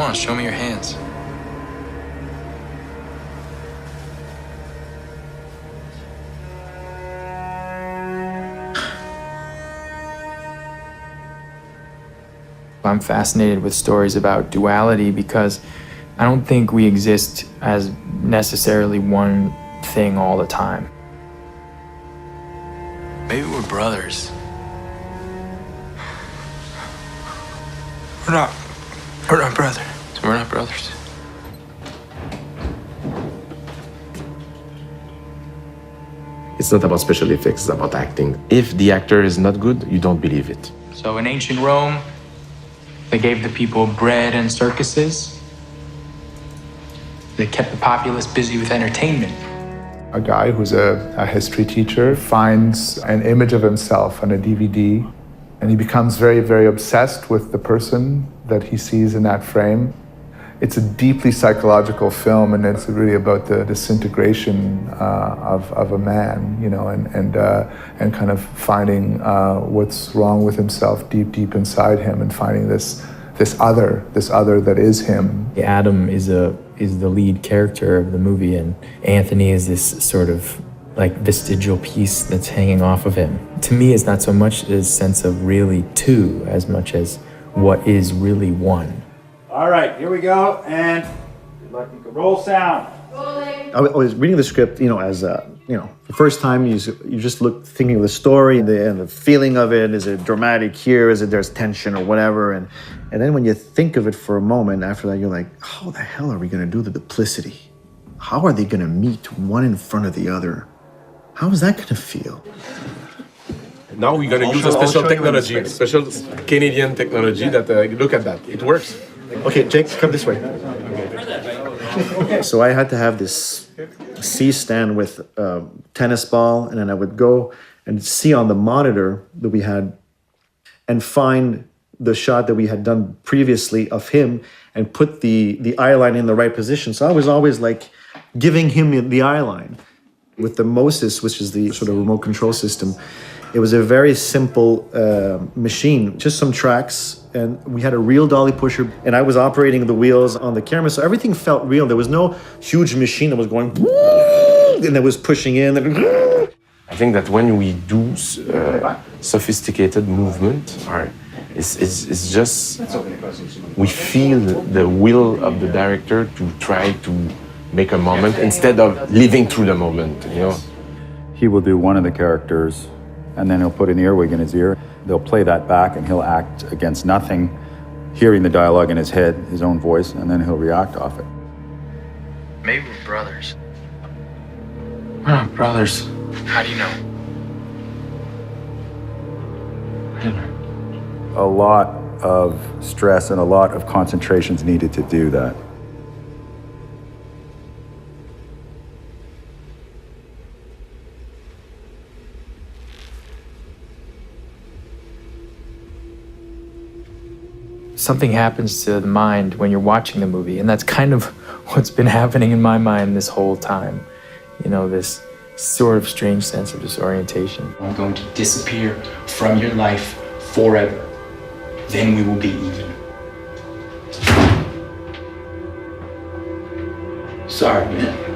on, show me your hands. I'm fascinated with stories about duality because I don't think we exist as necessarily one thing all the time. Maybe we're brothers. We're not brothers. We're not brothers. It's not about special effects, it's about acting. If the actor is not good, you don't believe it. So in ancient Rome, they gave the people bread and circuses. They kept the populace busy with entertainment. A guy who's a history teacher finds an image of himself on a DVD, and he becomes very, very obsessed with the person that he sees in that frame. It's a deeply psychological film, and it's really about the disintegration of a man, you know, and kind of finding what's wrong with himself deep inside him, and finding this other that is him. Adam is the lead character of the movie, and Anthony is this sort of like vestigial piece that's hanging off of him. To me, it's not so much a sense of really two as much as what is really one. All right, here we go, and good luck. You can roll sound. I was reading the script, as the first time you just thinking of the story and the feeling of it. Is it dramatic here? Is it there's tension or whatever? And then when you think of it for a moment after that, you're like, how the hell are we going to do the duplicity? How are they going to meet one in front of the other? How is that going to feel? Now we're going to use a special technology, special Canadian technology that, look at that, it works. Okay, Jake, come this way. So I had to have this C-stand with a tennis ball, and then I would go and see on the monitor that we had and find the shot that we had done previously of him and put the eye line in the right position. So I was always like giving him the eye line. With the Mo-Sys, which is the sort of remote control system, it was a very simple machine, just some tracks, and we had a real dolly pusher, and I was operating the wheels on the camera, so everything felt real. There was no huge machine that was going and that was pushing in. I think that when we do sophisticated movement, it's just we feel the will of the director to try to make a moment instead of living through the moment, He will do one of the characters, and then he'll put an earwig in his ear. They'll play that back, and he'll act against nothing, hearing the dialogue in his head, his own voice, and then he'll react off it. Maybe we're brothers. We're not brothers. How do you know? I don't know. A lot of stress and a lot of concentration's needed to do that. Something happens to the mind when you're watching the movie, and that's kind of what's been happening in my mind this whole time. This sort of strange sense of disorientation. I'm going to disappear from your life forever. Then we will be even. Sorry, man.